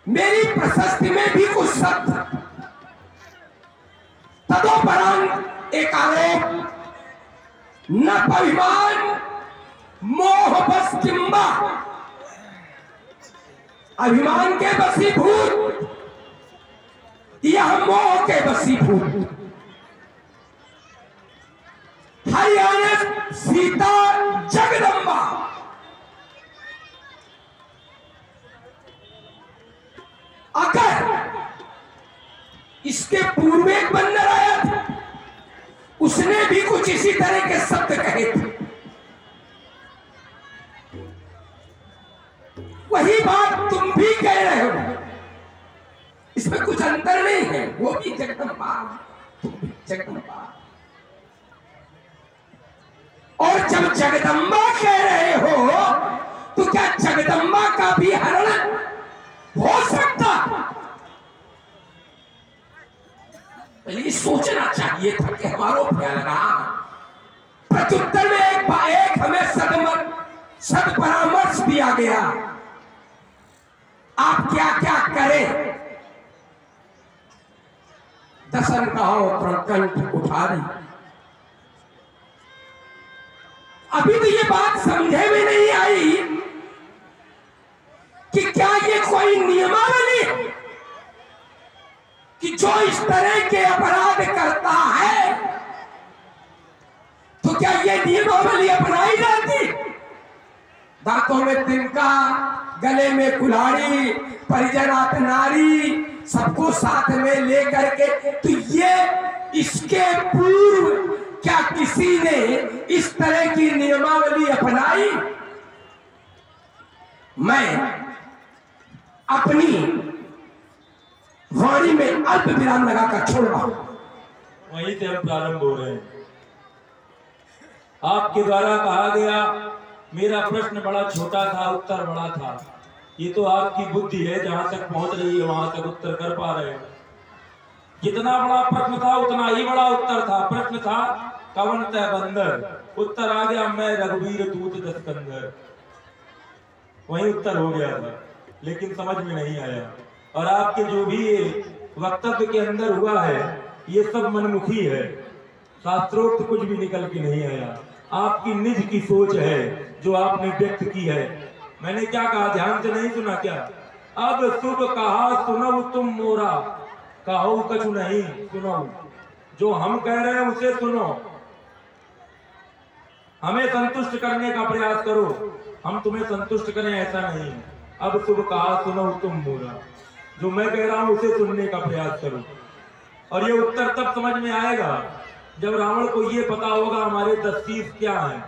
मेरी प्रशस्ति में भी कुछ सत्य। तदोपरांत एक आरोप, न अभिमान मोह बस किंबा, अभिमान के वशीभूत यह मोह के वशीभूत। हरियाणा सीता जगदम्बा, अगर इसके पूर्व एक बंदर आया था, उसने भी कुछ इसी तरह के शब्द कहे थे। वही बात तुम भी कह रहे हो, इसमें कुछ अंतर नहीं है। वो भी जगदम्बा, तुम भी जगदम्बा। और जब जगदम्बा कह रहे हो तो क्या जगदम्बा का भी हरण हो सकता? ये सोचना चाहिए था कि हमारो क्या लगा। प्रत्युत्तर में एक हमें सद परामर्श दिया गया, आप क्या क्या करें। दसन कहो प्रकंठ उठारी। अभी तो ये बात समझे में नहीं आई कि क्या ये कोई नियमावली कि जो इस तरह के अपराध करता है तो क्या ये नियमावली अपनाई जाती? दांतों में तिनका, गले में कुल्हाड़ी, परिजनात नारी, सबको साथ में लेकर के, तो ये इसके पूर्व क्या किसी ने इस तरह की नियमावली अपनाई? मैं अपनी वाणी में अल्प विराम लगाकर छोड़ रहा हूं। वहीं से हम प्रारंभ हो रहे हैं। आपके द्वारा कहा गया मेरा प्रश्न बड़ा छोटा था, उत्तर बड़ा था। ये तो आपकी बुद्धि है, जहां तक पहुंच रही है वहां तक उत्तर कर पा रहे हो। जितना बड़ा प्रश्न था उतना ही बड़ा उत्तर था। प्रश्न था कवन तय बंदर, उत्तर आ गया मैं रघुवीर दूत दशकंदर। वही उत्तर हो गया था, लेकिन समझ में नहीं आया। और आपके जो भी वक्तव्य के अंदर हुआ है ये सब मनमुखी है, शास्त्रोक्त कुछ भी निकल के नहीं आया। आपकी निज की सोच है जो आपने व्यक्त की है। मैंने क्या कहा, ध्यान से नहीं सुना क्या? अब शुभ कहा सुनऊ तुम मोरा, कहो कछु नहीं सुनो। जो हम कह रहे हैं उसे सुनो, हमें संतुष्ट करने का प्रयास करो, हम तुम्हें संतुष्ट करें ऐसा नहीं। अब शुभ कहा सुनो तुम मोरा, जो मैं कह रहा हूं उसे सुनने का प्रयास करो। और ये उत्तर तब समझ में आएगा जब रावण को ये पता होगा हमारे 10 शीश क्या है,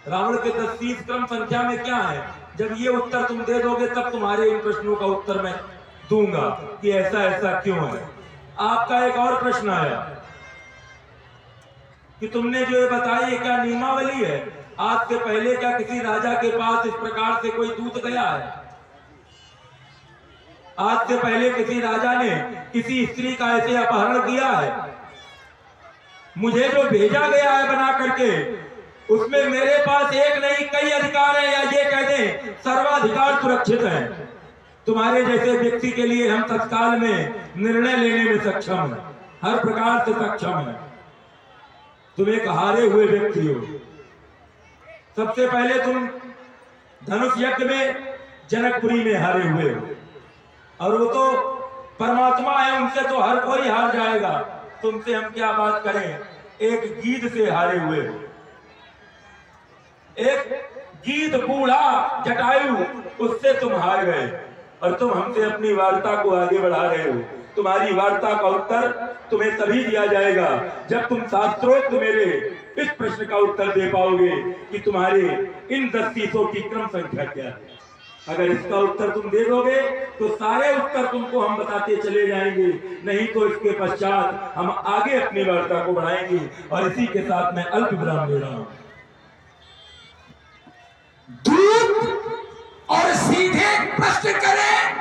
रावण के 10 शीश क्रम संख्या में क्या है। जब ये उत्तर तुम दे दोगे तब तुम्हारे इन प्रश्नों का उत्तर मैं दूंगा कि ऐसा ऐसा क्यों है। आपका एक और प्रश्न आया कि तुमने जो ये बताई क्या नियमावली है? आज से पहले क्या किसी राजा के पास इस प्रकार से कोई दूत गया है? आज से पहले किसी राजा ने किसी स्त्री का ऐसे अपहरण किया है? मुझे जो भेजा गया है बना करके, उसमें मेरे पास एक नहीं कई अधिकार है, या ये कह दें सर्वाधिकार सुरक्षित है। तुम्हारे जैसे व्यक्ति के लिए हम तत्काल में निर्णय लेने में सक्षम हैं, हर प्रकार से सक्षम हैं। तुम एक हारे हुए व्यक्ति हो। सबसे पहले तुम धनुष यज्ञ में जनकपुरी में हारे हुए हो, और वो तो परमात्मा है, उनसे तो हर कोई हार जाएगा। तुमसे हम क्या बात करें? एक गीध से हारे हुए हो, एक गीध बूढ़ा जटायु, उससे तुम हार गए, और तुम हमसे अपनी वार्ता को आगे बढ़ा रहे हो। तुम्हारी वार्ता का उत्तर तुम्हें तभी दिया जाएगा जब तुम शास्त्रोक्त मेरे इस प्रश्न का उत्तर दे पाओगे कि तुम्हारे इन 10 शीशों की क्रम संख्या क्या है। अगर इसका उत्तर तुम दे दोगे तो सारे उत्तर तुमको हम बताते चले जाएंगे, नहीं तो इसके पश्चात हम आगे अपनी वार्ता को बढ़ाएंगे। और इसी के साथ मैं अल्प विराम ले रहा हूं। दूत और सीधे प्रश्न करें,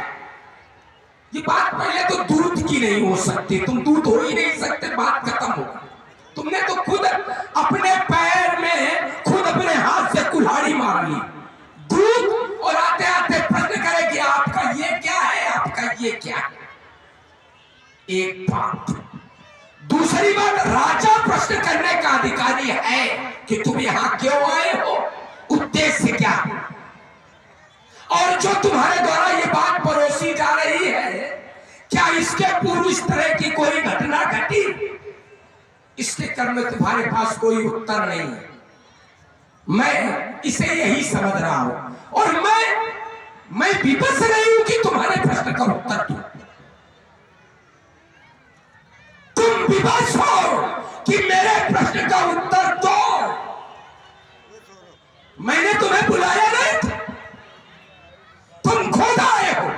ये बात पहले तो दूत की नहीं हो सकती। तुम दूत हो ही नहीं सकते, बात खत्म हो। तुमने तो खुद अपने पैर में खुद अपने हाथ से कुल्हाड़ी मार ली। दूत और आते आते प्रश्न करे कि आपका ये ये क्या है? एक बात। दूसरी बात, राजा प्रश्न करने का अधिकारी है कि तुम यहां क्यों आए हो, उद्देश्य क्या है, और जो तुम्हारे द्वारा ये बात परोसी जा रही है, क्या इसके पूर्व इस तरह की कोई घटना घटी? इसके क्रम में तुम्हारे पास कोई उत्तर नहीं है। मैं इसे यही समझ रहा हूं और मैं विवश रही हूं कि तुम्हारे प्रश्न का उत्तर दूं। तुम विवश हो कि मेरे प्रश्न का उत्तर दो। मैंने तुम्हें बुलाया नहीं था, तुम खुद आए हो,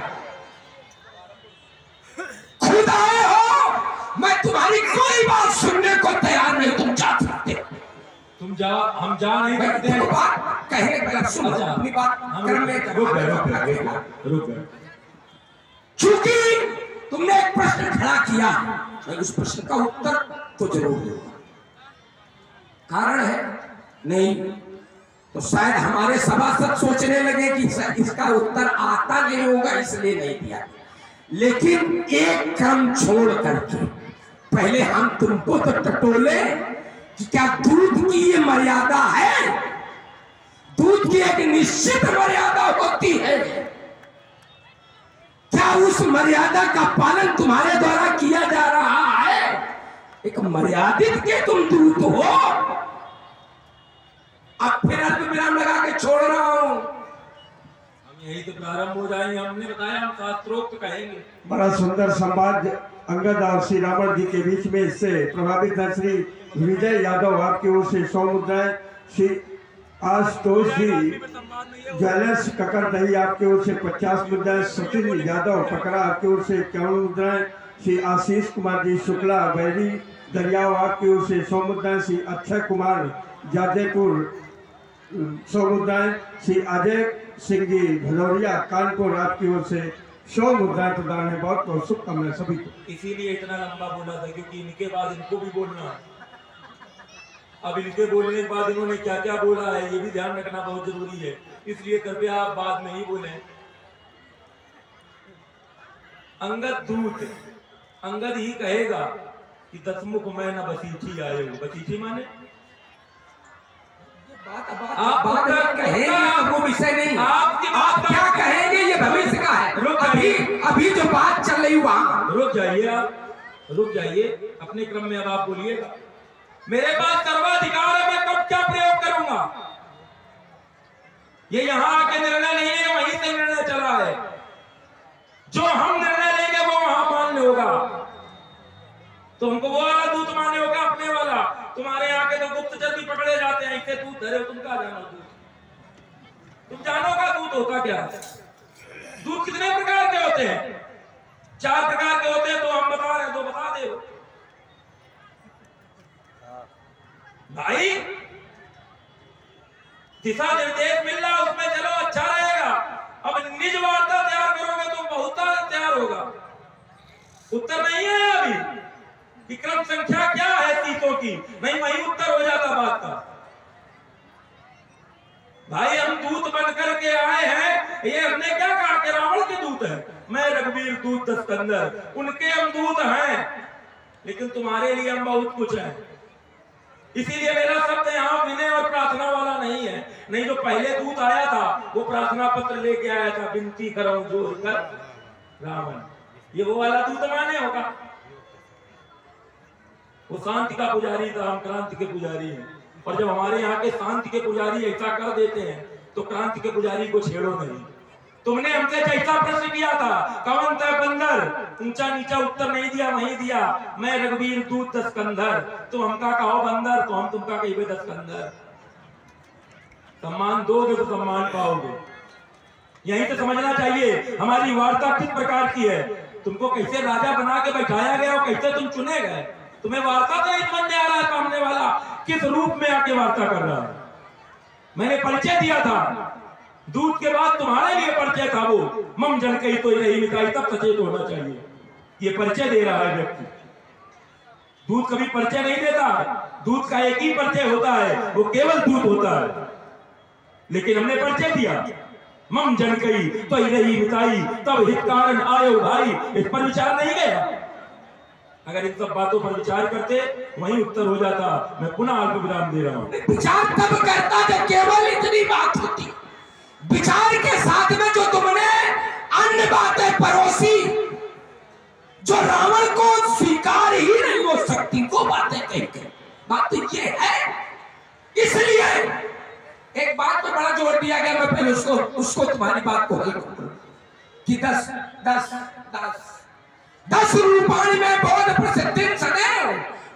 खुद आए हो। मैं तुम्हारी कोई बात सुनने को तैयार नहीं, तुम जा सकते हो। तुम जा, हम जा नहीं सकते। बात कहने पहले सुनो, अपनी बात क्रम में रुक गए। चूंकि तुमने एक प्रश्न खड़ा किया, मैं उस प्रश्न का उत्तर तो जरूर दूंगा। कारण है नहीं तो शायद हमारे सभासद सोचने लगे कि इसका उत्तर आता नहीं होगा, इसलिए नहीं दिया। लेकिन एक क्रम छोड़ करके पहले हम तुमको तो टटोले कि क्या दूध की ये मर्यादा है? दूध की एक निश्चित मर्यादा होती है, क्या उस मर्यादा का पालन तुम्हारे द्वारा किया जा रहा है? एक मर्यादित के तुम दूत हो। अब फिर अल्प विराम लगा के छोड़ रहा हूं। हम यही तो प्रारंभ हो जाएंगे। हमने बताया हम शास्त्रोक्त कहेंगे। बड़ा सुंदर संवाद अंगद और श्री रावण जी के बीच में। इससे प्रभावित है श्री विजय यादव आपकी ओर से 100 मुद्राएं, श्री आशुतोष जी ज्वेलर्स ककरदही आपकी ओर से 50 मुद्राएं, सचिन यादव पकड़ा आपकी ओर से 51 मुद्राएं, श्री आशीष कुमार जी शुक्ला बैरी दरियाव आपकी ओर से 100 मुद्राएं, श्री अक्षय कुमार जादेपुर 100 मुद्राएं, श्री अजय सिंह जी भदौरिया कानपुर आपकी ओर से 100 मुद्राएं प्रदान है। बहुत बहुत शुभकामनाएं सभी को। इसीलिए इतना लंबा बोला था क्योंकि इनके बाद इनको भी बोलना है। अब इनके बोलने के बाद इन्होंने क्या क्या बोला है ये भी ध्यान रखना बहुत जरूरी है, इसलिए कृपया आप बाद में ही बोलें। अंगद दूत, अंगद ही कहेगा कि दसमुख मैं न बसीठी आए हो। बसीठी माने आप कहेंगे तो वो विषय नहीं, आप क्या कहेंगे ये भविष्य का है। अभी जो बात चल रही वहां रुक जाइए, आप रुक जाइए, अपने क्रम में अब आप बोलिएगा। मेरे पास सर्वाधिकार है, मैं कब क्या प्रयोग करूंगा ये यहां आके निर्णय नहीं है, वहीं से निर्णय चला है। जो हम निर्णय लेंगे वो वहां मान्य होगा। तो हमको वो वाला दूत मान्य होगा, अपने वाला। तुम्हारे यहाँ के तो गुप्तचर भी पकड़े जाते हैं, इसे दूत धरे, तुम क्या जानो दूत? तुम जानो का दूत होता क्या? दूत कितने प्रकार के होते हैं? 4 प्रकार के होते हैं, तो हम बता रहे हैं, तो बता दे भाई। दिशा निर्देश मिल रहा उसमें चलो, अच्छा रहेगा। अब निज वार्ता तैयार करोगे तो बहुत तैयार होगा। उत्तर नहीं है अभी कि क्रम संख्या क्या है सीटों की, नहीं वही उत्तर हो जाता बात का। भाई हम दूत बन करके आए हैं, ये हमने क्या कहा कि रावण के दूत है, मैं रघुवीर दूत दस्कंदर, उनके हम दूत हैं, लेकिन तुम्हारे लिए हम बहुत कुछ हैं। इसीलिए मेरा शब्द यहाँ विनय और प्रार्थना वाला नहीं है। नहीं जो पहले दूत आया था वो प्रार्थना पत्र लेके आया था, विनती करो जोर कर रावण, ये वो वाला दूत माने होगा। वो शांति का पुजारी था, हम क्रांति के पुजारी हैं। और जब हमारे यहाँ के शांति के पुजारी ऐसा कर देते हैं तो क्रांति के पुजारी को छेड़ो नहीं। तुमने हमसे जैसा प्रश्न किया था कवन तय बंदर, ऊंचा नीचा उत्तर नहीं दिया, वहीं दिया मैं रघुवीर दूत दस्कंदर। तुम हमका कहो बंदर तो हम तुमका कहिए दस्कंदर। सम्मान दोगे तो सम्मान पाओगे। यही तो समझना चाहिए हमारी वार्ता किस प्रकार की है। तुमको कैसे राजा बना के बैठाया गया और कैसे तुम चुने गए, तुम्हें वार्ता तो नहीं समझ में आ रहा है सामने वाला किस रूप में आके वार्ता कर रहा है। मैंने परिचय दिया था, दूध के बाद तुम्हारे लिए परिचय था वो मम जन कही तो यही मिठाई, तब सचेत होना चाहिए। ये परिचय दे रहा है व्यक्ति। दूध कभी परिचय नहीं देता, दूध का एक ही परिचय होता है, वो केवल दूध होता है। लेकिन हमने परिचय दिया मम जन गई तो रही मिताई, तब हित कारण आयो भाई। इस पर विचार नहीं गया। अगर इन सब बातों पर विचार करते वही उत्तर हो जाता। मैं पुनः अल्प विराम दे रहा हूँ। विचार तब करता जब केवल इतनी बात होती। विचार के साथ में जो तुमने अन्य बातें परोसी, जो रावण को स्वीकार ही नहीं हो सकती, वो बातें कही गई। बात तो ये है। इसलिए एक बात पर बड़ा जोर दिया गया, मैं पहले उसको तुम्हारी बात को हल करूं कि 10 रूपाणी में बोध प्रसिद्धि सदैव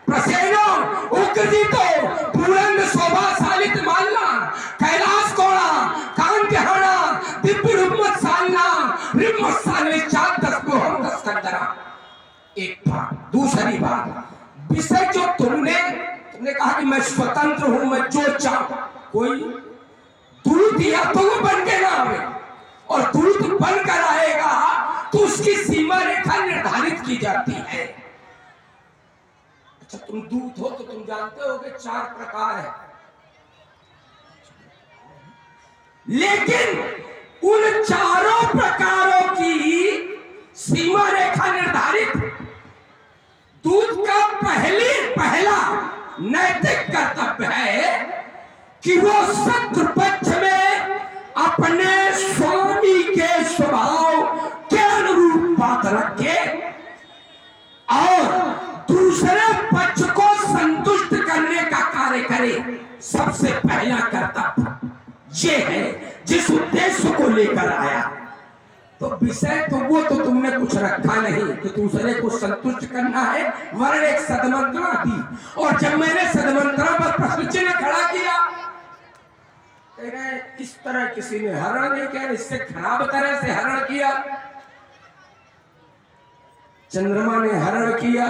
प्रसेनो उग्रजितो पूरन शोभाशालित मालना कैलाश कोड़ा कांतिहाना दिव्य रूपमत सालना रिमत सालने 10 कंदरा। एक बात। दूसरी बात, विषय जो तुमने कहा कि मैं स्वतंत्र हूं, मैं जो चाहूं, कोई दूत या तुम बन के ना आवे, और दूत बनकर आएगा तो उसकी सीमा रेखा निर्धारित की जाती है। अच्छा, तुम दूत हो तो तुम जानते हो कि 4 प्रकार है, लेकिन उन चारों प्रकारों की सीमा रेखा निर्धारित दूत का पहला नैतिक कर्तव्य है कि वो शत्रु पक्ष में अपने स्वामी के स्वभाव के अनुरूप बात रखे और दूसरे पक्ष को संतुष्ट करने का कार्य करे। सबसे पहला कर्तव्य ये है, जिस उद्देश्य को लेकर आया। तो विषय तो वो तो तुमने कुछ रखा नहीं कि दूसरे को संतुष्ट करना है, वर्ण एक सदमंत्रणा दी। और जब मैंने सदमंत्रणा पर प्रश्न चिन्ह खड़ा किया, कह रहे इस तरह किसी ने हरण नहीं किया, इससे खराब तरह से हरण किया। चंद्रमा ने हरण किया,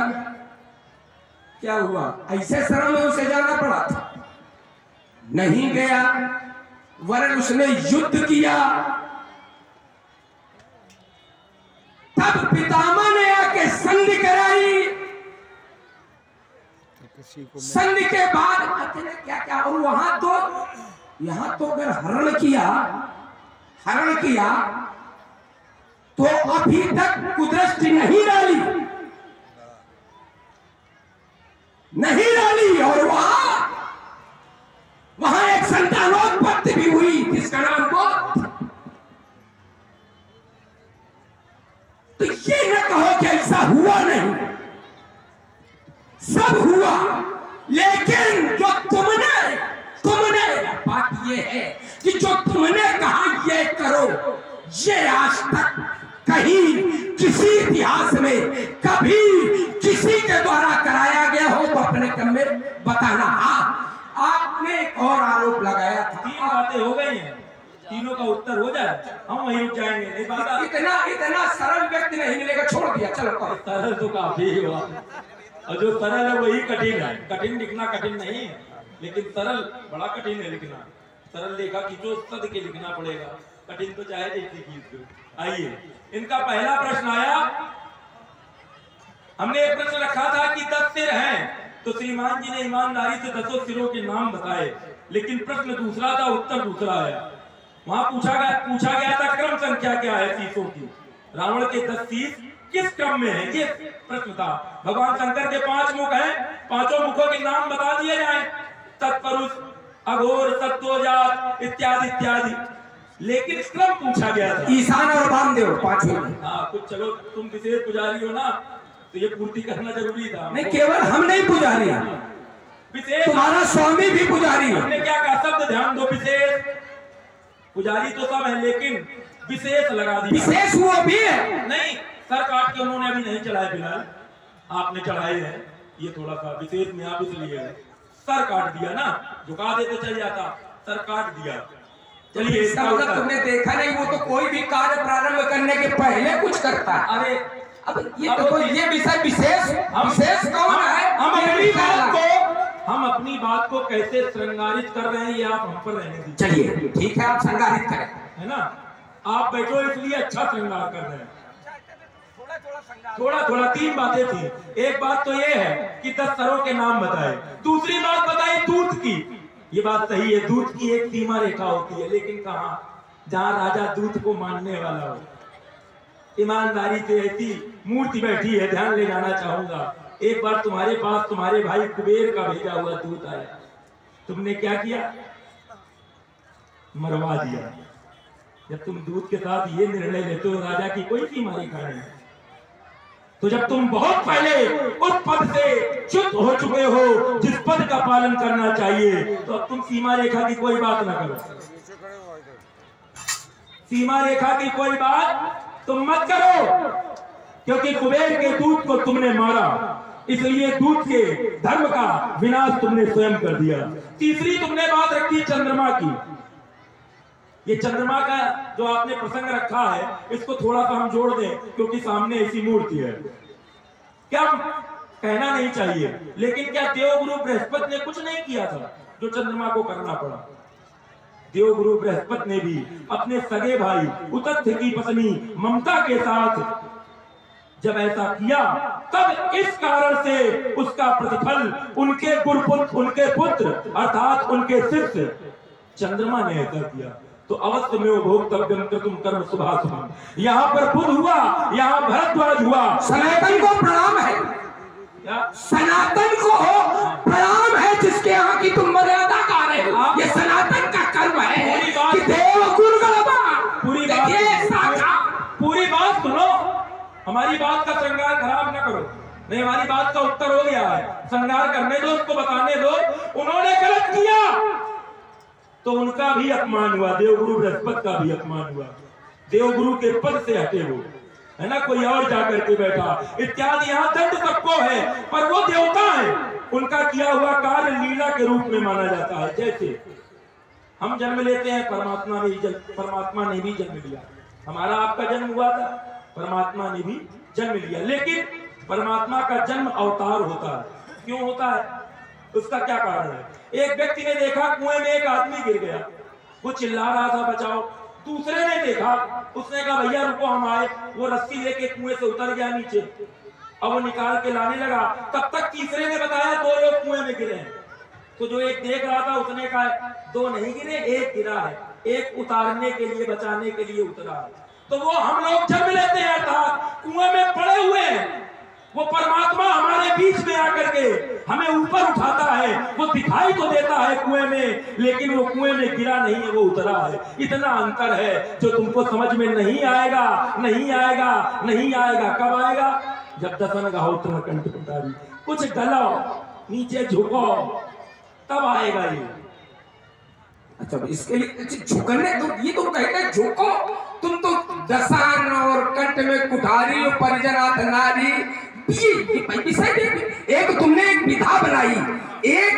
क्या हुआ? ऐसे शरण में उसे जाना पड़ा था, नहीं गया। वर्ण उसने युद्ध किया, तब पितामह ने आके संधि कराई। संधि के बाद क्या क्या, और यहां तो अगर हरण किया तो अभी तक कुदृष्टि नहीं डाली, और वहां एक संतानोत्पत्ति भी हुई, जिसका नाम को। तो ये न कहो कि ऐसा हुआ नहीं, सब हुआ, लेकिन जो तुमने बात ये है कि जो तुमने कहा ये करो, ये आज तक कहीं किसी इतिहास में कभी किसी के द्वारा कराया गया हो तो अपने कम में बताना। आपने एक और आरोप लगाया था। 3 बातें हो गई हैं, तीनों का उत्तर हो जाए हम वहीं रुक जाएंगे। नहीं बात इतना सरल व्यक्ति नहीं मिलेगा, छोड़ दिया। चलो कहो। सरल तो काफी हुआ, और जो सरल है वही कठिन है। कठिन लिखना कठिन नहीं है, लेकिन सरल बड़ा कठिन है लिखना। सरल लेखा खींचो, सद के लिखना पड़ेगा, कठिन तो चाहे जैसे खींच दो। आइए, इनका पहला प्रश्न आया। हमने एक प्रश्न रखा था कि 10 सिर हैं, तो श्रीमान जी ने ईमानदारी से 10 सिरों के नाम बताए, लेकिन प्रश्न दूसरा था, उत्तर दूसरा आया। वहां पूछा गया था क्रम संख्या क्या है शीशों की। रावण के 10 शीश किस क्रम में है, ये प्रश्न था। भगवान शंकर के 5 मुख हैं, 5 मुखों के नाम बता दिए जाए, तत्पुरुष, अघोर, सत्वजात इत्यादि इत्यादि, लेकिन क्रम पूछा गया था। ईशान और वामदेव 5 हैं। हाँ, कुछ चलो, तुम विशेष पुजारी हो ना, तो ये पूर्ति करना जरूरी था। नहीं, केवल हम नहीं पुजारी हैं, विशेष तुम्हारा स्वामी भी पुजारी है। हमने क्या कहा, शब्द ध्यान दो। विशेष पुजारी तो सब है, लेकिन विशेष लगा दिया। विशेष वो भी है। नहीं, सर काट के उन्होंने अभी नहीं चढ़ाए, फिलहाल आपने चढ़ाए हैं। ये थोड़ा सा विशेष में आप इसलिए सर काट दिया ना, झुका देते चल जाता, सर काट दिया। चलिए, इसका मतलब तुमने देखा नहीं, वो तो कोई भी कार्य प्रारंभ करने के पहले कुछ करता है। अरे अब ये देखो, ये विषय विशेष कौन है? हम अपनी बात को कैसे श्रृंगारित कर रहे हैं, ये आप हम पर रहने दीजिए। चलिए ठीक है, आप श्रृंगारित करें, है ना। आप बैठो, इसलिए अच्छा श्रृंगार कर रहे हैं। थोड़ा 3 बातें थी। एक बात तो ये है कि 10 सरों के नाम बताए, दूसरी बात बताई दूत की। ये बात सही है, दूत की एक सीमा रेखा होती है, लेकिन कहाँ? जहां राजा दूत को मानने वाला हो। ईमानदारी से ऐसी मूर्ति बैठी है, ध्यान ले जाना चाहूंगा। एक बार तुम्हारे पास तुम्हारे भाई कुबेर का भेजा हुआ दूत आया, तुमने क्या किया? मरवा दिया। जब तुम दूत के साथ ये निर्णय लेते हो राजा की कोई सीमा रेखा नहीं, तो जब तुम बहुत पहले उस पद से च्युत हो चुके हो जिस पद का पालन करना चाहिए, तो अब तुम सीमा रेखा की कोई बात ना करो। सीमा रेखा की कोई बात तुम मत करो, क्योंकि कुबेर के दूत को तुमने मारा, इसलिए दूत के धर्म का विनाश तुमने स्वयं कर दिया। तीसरी तुमने बात रखी चंद्रमा की। ये चंद्रमा का जो आपने प्रसंग रखा है, इसको थोड़ा सा हम जोड़ दें, क्योंकि सामने ऐसी मूर्ति है। क्या कहना नहीं चाहिए, लेकिन क्या देवगुरु बृहस्पति ने कुछ नहीं किया था जो चंद्रमा को करना पड़ा? देवगुरु बृहस्पति ने भी अपने सगे भाई उतथ्य की पत्नी ममता के साथ जब ऐसा किया, तब इस कारण से उसका प्रतिफल उनके गुरुपुत्र, उनके पुत्र अर्थात उनके शिष्य चंद्रमा ने ऐसा किया। तो अवश्य में भोक्तव्यम कर्तुम कर्म शुभाशुभम। यहाँ पर बुध हुआ, यहाँ भरद्वाज हुआ। सनातन को प्रणाम है, सनातन को प्रणाम है, जिसके यहाँ की तुम मर्यादा गा रहे हो। ये सनातन का कर्म है कि देव गुरु पूरी बात सुनो, हमारी बात का श्रृंगार खराब न करो। नहीं, हमारी बात का उत्तर हो गया है, श्रृंगार करने दो, उसको बताने दो। उन्होंने गलत किया तो उनका भी अपमान हुआ, देवगुरु बृहस्पति का भी अपमान हुआ। देवगुरु के पद से हटे हो, है ना, कोई और जाकर के बैठा इत्यादि। यहाँ दंड सबको है, पर वो देवता है, उनका किया हुआ कार्य लीला के रूप में माना जाता है। जैसे हम जन्म लेते हैं, परमात्मा ने भी जन्म लिया। हमारा आपका जन्म हुआ था, परमात्मा ने भी जन्म लिया, लेकिन परमात्मा का जन्म अवतार होता है। क्यों होता है? उसका क्या कारण है? एक व्यक्ति ने देखा कुएं में एक आदमी गिर गया, वो चिल्ला रहा था बचाओ। दूसरे ने देखा, उसने कहा भैया रुको हम आए। वो रस्सी लेके कुएं से उतर गया नीचे, अब वो निकाल के लाने लगा। तब तक तीसरे ने बताया 2 लोग कुएं में गिरे हैं। तो जो एक देख रहा था उसने कहा 2 नहीं गिरे, एक गिरा है, एक उतारने के लिए, बचाने के लिए उतरा है। तो वो हम लोग जन्म लेते हैं अर्थात कुएं में पड़े हुए हैं, वो परमात्मा हमारे बीच में आकर के हमें ऊपर उठाता है। वो दिखाई तो देता है कुएं में, लेकिन वो कुएं में गिरा नहीं है, वो उतरा है। इतना अंतर है जो तुमको समझ में नहीं आएगा, नहीं आएगा, नहीं आएगा। कब आएगा? जब दसन गाओ तुम कंठ पुटारी, कुछ गलाओ, नीचे झुको, तब आएगा ये। अच्छा, इसके लिए झुकने तो ये तो कहते हैं झुको, तुम तो दसान और कंठ में कुठारी और परिजनाथ नारी, एक तुमने एक विधा बनाई, एक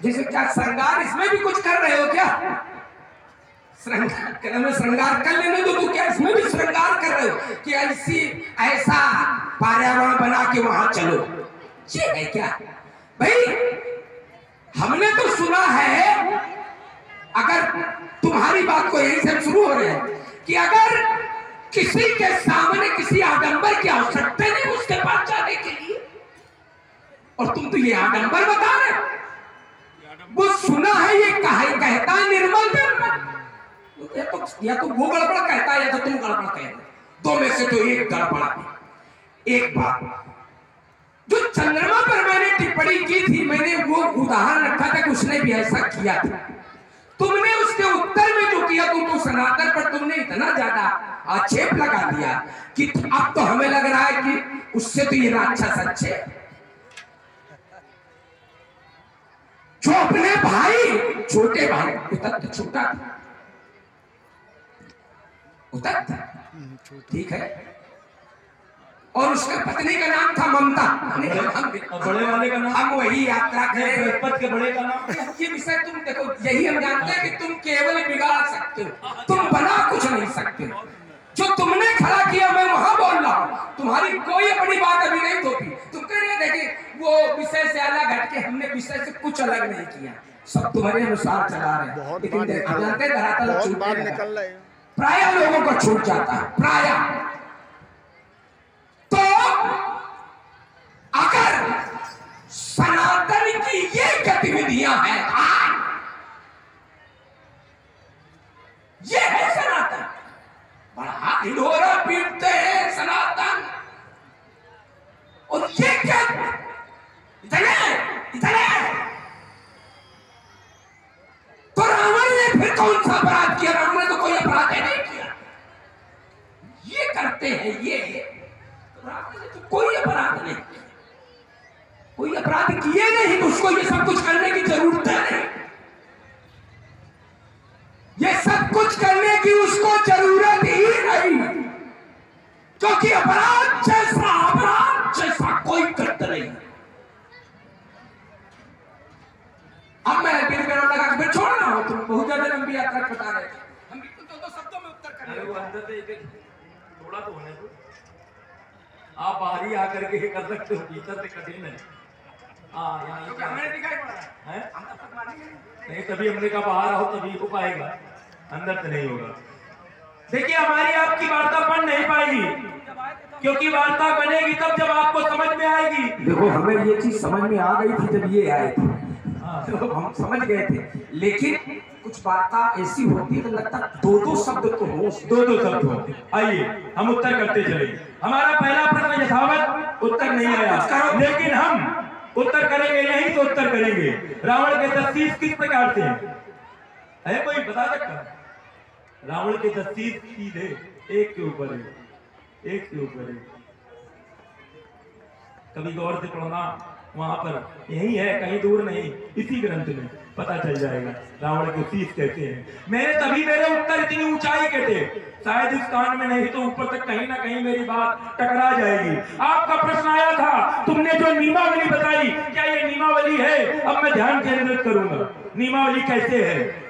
जैसे क्या श्रृंगार, इसमें भी कुछ कर रहे हो क्या? श्रृंगार कर लेने दो, तो क्या इसमें भी श्रृंगार कर रहे हो कि ऐसा पर्यावरण बना के वहां चलो? ये है क्या भाई? हमने तो सुना है, अगर तुम्हारी बात को यही से शुरू हो रहे हैं कि अगर किसी के सामने किसी आडंबर की आवश्यकता नहीं उसके पास जाने के लिए, और तुम तो ये आडंबर बता रहे हो। वो सुना है, ये कहता है निर्मल निर्मल, या तो वो गड़बड़ कहता है या तो तुम गड़बड़ कहते हो, 2 में से तो एक गड़बड़ है। एक बात जो चंद्रमा पर मैंने टिप्पणी की थी, मैंने वो उदाहरण रखा था कि उसने भी ऐसा किया था। तुमने उसके उत्तर में जो किया, तुम तो सनातन पर तुमने इतना ज्यादा आक्षेप लगा दिया कि अब तो हमें लग रहा है कि उससे तो ये राक्षस अच्छे, जो अपने भाई, छोटे भाई, उतत छोटा था, उतत ठीक है, और उसके पत्नी का नाम था ममता। बड़े वाले का नाम, हम वही यात्रा करें, बृहस्पति के बड़े का नाम। ये विषय तुम देखो, यही हम जानते हैं कि तुम केवल बिगाड़ सकते हो, तुम बना कुछ नहीं सकते। जो तुमने खड़ा किया मैं वहां बोल रहा हूँ, तुम्हारी कोई अपनी बात अभी नहीं थोपी। तुम कह रहे थे कि वो विषय से अलग हटके, हमने विषय से कुछ अलग नहीं किया, सब तुम्हारे अनुसार चला रहे हैं। लेकिन जानते धरातल प्राय लोगों को छूट जाता है, प्राय। तो अगर सनातन की ये गतिविधियां हैं, ये है ढिढोरा पीटते हैं सनातन। और ये क्या इतने इतने, तो रावण ने फिर कौन सा अपराध किया? रावण ने तो कोई अपराध ही नहीं किया। ये करते हैं ये, रावण ने तो कोई अपराध नहीं किया, कोई अपराध किए नहीं, तो उसको ये सब कुछ करने की जरूरत है नहीं। ये सब कुछ करने की उसको जरूरत ही नहीं, क्योंकि अपराध जैसा कोई कृत्य नहीं। अब मैं फिर मेरा लगा कि फिर छोड़ना हो, तुम बहुत ज्यादा लंबी यात्रा बता रहे थे, हम बिल्कुल दो शब्दों में उत्तर कर रहे थे। थोड़ा तो होने दो, आप बाहर ही आकर के कर सकते हो, भीतर से कठिन है। हाँ, यहाँ हमें दिखाई पड़ रहा है, हम तब तक मानेंगे नहीं, तभी हमने कहा बाहर आओ तभी हो पाएगा, अंदर से नहीं होगा। देखिए हमारी आपकी वार्ता बन नहीं पाएगी, क्योंकि वार्ता बनेगी तब जब आपको समझ में आएगी। देखो हमें ये चीज समझ में आ गई थी जब ये आए थे, तो हम समझ गए थे, लेकिन कुछ वार्ता ऐसी होती है तो लगता दो शब्द तो हो, दो शब्द हो। आइए हम उत्तर करते चले। हमारा पहला प्रश्न यथावत उत्तर नहीं आया, लेकिन हम उत्तर करेंगे, यही तो उत्तर करेंगे। रावण के 10 शीश किस प्रकार से है, कोई बता सकता? रावण के 10 शीश सीधे एक के ऊपर है, एक के ऊपर है। कभी गौर से पढ़ना, वहां पर यही है, कहीं दूर नहीं, इसी ग्रंथ में पता चल जाएगा रावण के शीश कहते हैं। तभी मेरे उत्तर इतनी ऊंचाई के थे, शायद इस कान में नहीं तो ऊपर तक कहीं ना कहीं मेरी बात टकरा जाएगी। आपका प्रश्न आया था, तुमने जो नियमावली बताई, क्या ये नियमावली है? अब मैं ध्यान केंद्रित करूंगा, नियमावली कैसे है।